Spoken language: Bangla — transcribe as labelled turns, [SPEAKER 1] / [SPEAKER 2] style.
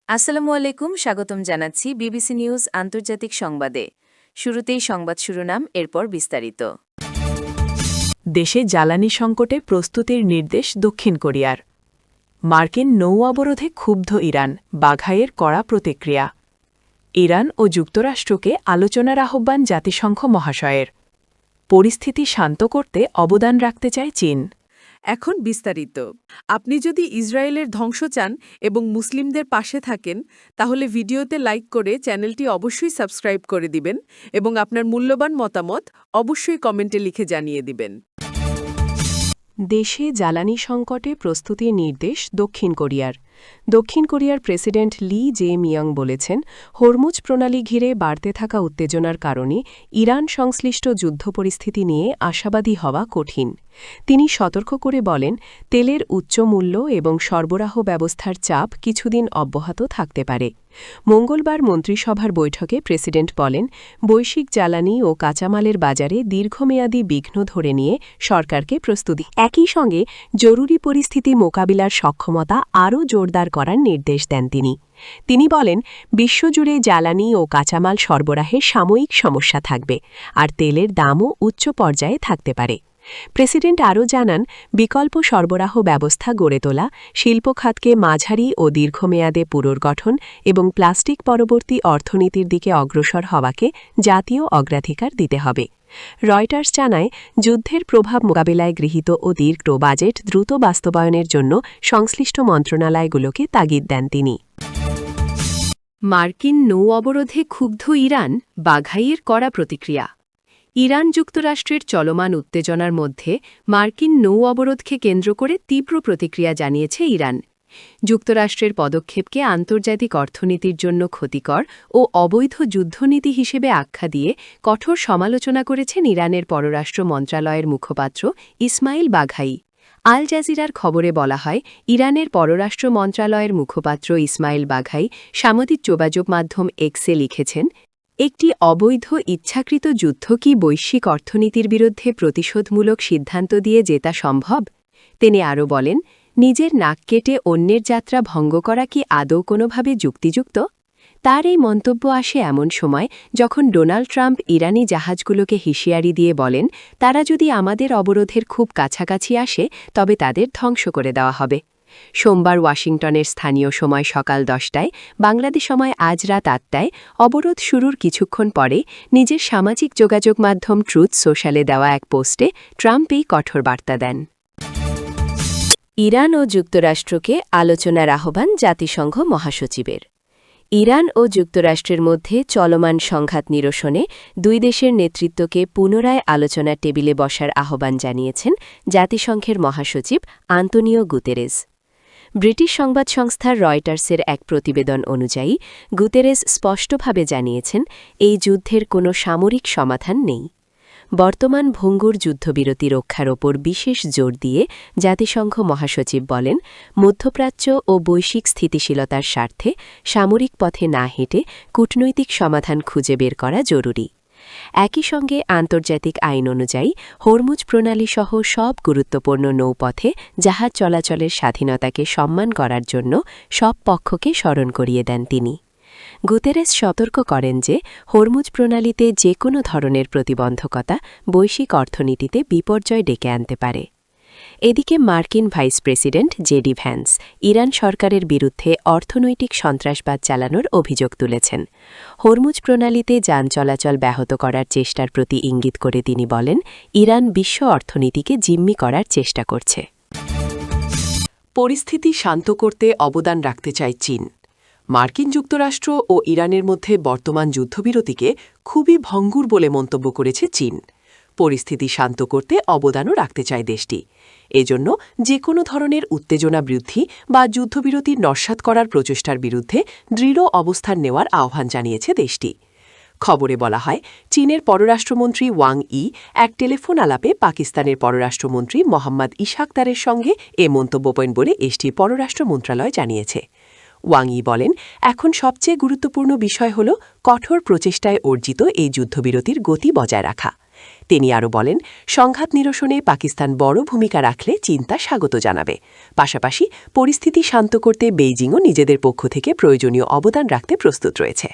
[SPEAKER 1] আসসালামু আলাইকুম, স্বাগতম জানাচ্ছি বিবিসি নিউজ আন্তর্জাতিক সংবাদে। শুরুতেই সংবাদ শিরোনাম, এরপর বিস্তারিত।
[SPEAKER 2] দেশে জ্বালানি সংকটে প্রস্তুতির নির্দেশ দক্ষিণ কোরিয়ার। মার্কিন নৌ অবরোধে ক্ষুব্ধ ইরান, বাঘাইয়ের কড়া প্রতিক্রিয়া। ইরান ও যুক্তরাষ্ট্রকে আলোচনার আহ্বান জাতিসংঘ মহাশয়ের। পরিস্থিতি শান্ত করতে অবদান রাখতে চায় চীন।
[SPEAKER 3] এখন বিস্তারিত। আপনি যদি ইসরায়েলের ধ্বংস চান এবং মুসলিমদের পাশে থাকেন, তাহলে ভিডিওতে লাইক করে চ্যানেলটি অবশ্যই সাবস্ক্রাইব করে দিবেন এবং আপনার মূল্যবান মতামত অবশ্যই কমেন্টে লিখে জানিয়ে দিবেন।
[SPEAKER 2] দেশে জ্বালানি সংকটে প্রস্তুতির নির্দেশ দক্ষিণ কোরিয়ার। দক্ষিণ কোরিয়ার প্রেসিডেন্ট লি জে মিয়ং বলেছেন, হরমুজ প্রণালী ঘিরে বাড়তে থাকা উত্তেজনার কারণে ইরান সংশ্লিষ্ট যুদ্ধ পরিস্থিতি নিয়ে আশাবাদী হওয়া কঠিন। তিনি সতর্ক করে বলেন, তেলের উচ্চ মূল্য এবং সরবরাহ ব্যবস্থার চাপ কিছুদিন অব্যাহত থাকতে পারে। মঙ্গলবার মন্ত্রিসভার বৈঠকে প্রেসিডেন্ট বলেন, বৈশ্বিক জ্বালানি ও কাঁচামালের বাজারে দীর্ঘমেয়াদী বিঘ্ন ধরে নিয়ে সরকারকে প্রস্তুতি, একই সঙ্গে জরুরি পরিস্থিতি মোকাবিলার সক্ষমতা আরও জোরদার করার নির্দেশ দেন তিনি বলেন, বিশ্বজুড়ে জ্বালানি ও কাঁচামাল সরবরাহে সাময়িক সমস্যা থাকবে, আর তেলের দামও উচ্চ পর্যায়ে থাকতে পারে। প্রেসিডেন্ট আরও জানান, বিকল্প সরবরাহ ব্যবস্থা গড়ে তোলা, শিল্প খাতকে মাঝারি ও দীর্ঘমেয়াদে পুনর্গঠন এবং প্লাস্টিক পরবর্তী অর্থনীতির দিকে অগ্রসর হওয়াকে জাতীয় অগ্রাধিকার দিতে হবে। রয়টার্স জানায়, যুদ্ধের প্রভাব মোকাবিলায় গৃহীত অতিরিক্ত বাজেট দ্রুত বাস্তবায়নের জন্য সংশ্লিষ্ট মন্ত্রণালয়গুলোকে তাগিদ দেন তিনি। মার্কিন নৌ অবরোধে ক্ষুব্ধ ইরান, বাঘাইয়ের কড়া প্রতিক্রিয়া। ইরান যুক্তরাষ্ট্রের চলমান উত্তেজনার মধ্যে মার্কিন নৌ অবরোধকে কেন্দ্র করে তীব্র প্রতিক্রিয়া জানিয়েছে ইরান। যুক্তরাষ্ট্রের পদক্ষেপকে আন্তর্জাতিক অর্থনীতির জন্য ক্ষতিকর ও অবৈধ যুদ্ধনীতি হিসেবে আখ্যা দিয়ে কঠোর সমালোচনা করেছেন ইরানের পররাষ্ট্র মন্ত্রণালয়ের মুখপাত্র ইসমাইল বাঘাই। আল জাজিরার খবরে বলা হয়, ইরানের পররাষ্ট্র মন্ত্রণালয়ের মুখপাত্র ইসমাইল বাঘাই সামাজিক যোগাযোগ মাধ্যম এক্সে লিখেছেন, একটি অবৈধ ইচ্ছাকৃত যুদ্ধ কি বৈশ্বিক অর্থনীতির বিরুদ্ধে প্রতিশোধমূলক সিদ্ধান্ত দিয়ে জেতা সম্ভব? তিনি আরও বলেন, নিজের নাক কেটে অন্যের যাত্রা ভঙ্গ করা কি আদৌ কোনোভাবে যুক্তিযুক্ত? তার এই মন্তব্য আসে এমন সময় যখন ডোনাল্ড ট্রাম্প ইরানি জাহাজগুলোকে হুঁশিয়ারি দিয়ে বলেন, তারা যদি আমাদের অবরোধের খুব কাছাকাছি আসে তবে তাদের ধ্বংস করে দেওয়া হবে। সোমবার ওয়াশিংটনের স্থানীয় সময় সকাল 10টায়, বাংলাদেশ সময় আজ রাত 8টায় অবরোধ শুরুর কিছুক্ষণ পরে নিজের সামাজিক যোগাযোগ মাধ্যম ট্রুথ সোশ্যালে দেওয়া এক পোস্টে ট্রাম্প এই কঠোর বার্তা দেন। ইরান ও যুক্তরাষ্ট্রকে আলোচনার আহ্বান জাতিসংঘ মহাসচিবের। ইরান ও যুক্তরাষ্ট্রের মধ্যে চলমান সংঘাত নিরসনে দুই দেশের নেতৃত্বকে পুনরায় আলোচনার টেবিলে বসার আহ্বান জানিয়েছেন জাতিসংঘের মহাসচিব আন্তোনিও গুতেরেস। ব্রিটিশ সংবাদ সংস্থা রয়টার্সের এক প্রতিবেদন অনুযায়ী গুতেরেস স্পষ্টভাবে জানিয়েছেন, এই যুদ্ধের কোনো সামরিক সমাধান নেই। বর্তমান ভঙ্গুর যুদ্ধবিরতি রক্ষার ওপর বিশেষ জোর দিয়ে জাতিসংঘ মহাসচিব বলেন, মধ্যপ্রাচ্য ও বৈশ্বিক স্থিতিশীলতার স্বার্থে সামরিক পথে না হেঁটে কূটনৈতিক সমাধান খুঁজে বের করা জরুরি। একই সঙ্গে আন্তর্জাতিক আইন অনুযায়ী হরমুজ প্রণালীসহ সব গুরুত্বপূর্ণ নৌপথে জাহাজ চলাচলের স্বাধীনতাকে সম্মান করার জন্য সব পক্ষকে স্মরণ করিয়ে দেন তিনি। গুতেরেস সতর্ক করেন যে, হরমুজ প্রণালীতে যে কোনো ধরনের প্রতিবন্ধকতা বৈশ্বিক অর্থনীতিতে বিপর্যয় ডেকে আনতে পারে। এদিকে মার্কিন vice president JD Vance Iran সরকারের বিরুদ্ধে অর্থনৈতিক সন্ত্রাসবাদ চালানোর অভিযোগ তুলেছেন। হরমুজ প্রণালীতে যান চলাচল ব্যাহত করার চেষ্টার প্রতি ইঙ্গিত করে তিনি বলেন, ইরান বিশ্ব অর্থনীতিকে জিম্মি করার চেষ্টা করছে। পরিস্থিতি শান্ত করতে অবদান রাখতে চায় চীন। মার্কিন যুক্তরাষ্ট্র ও ইরানের মধ্যে বর্তমান যুদ্ধবিরতিকে খুবই ভঙ্গুর বলে মন্তব্য করেছে চীন। পরিস্থিতি শান্ত করতে অবদানও রাখতে চায় দেশটি। এজন্য যে কোনো ধরনের উত্তেজনা বৃদ্ধি বা যুদ্ধবিরতি নস্যাৎ করার প্রচেষ্টার বিরুদ্ধে দৃঢ় অবস্থান নেওয়ার আহ্বান জানিয়েছে দেশটি। খবরে বলা হয়, চীনের পররাষ্ট্রমন্ত্রী ওয়াং ই এক টেলিফোন আলাপে পাকিস্তানের পররাষ্ট্রমন্ত্রী মোহাম্মদ ইশাকদারের সঙ্গে এ মন্তব্য করেন বলে দেশটির পররাষ্ট্র মন্ত্রণালয় জানিয়েছে। ওয়াং ই বলেন, এখন সবচেয়ে গুরুত্বপূর্ণ বিষয় হল কঠোর প্রচেষ্টায় অর্জিত এই যুদ্ধবিরতির গতি বজায় রাখা।
[SPEAKER 4] তিনি আরও বলেন, সংঘাত নিরসনে পাকিস্তান বড় ভূমিকা রাখলে চীন তা স্বাগত জানাবে। পাশাপাশি পরিস্থিতি শান্ত করতে বেইজিংও নিজেদের পক্ষ থেকে প্রয়োজনীয় অবদান রাখতে প্রস্তুত রয়েছে।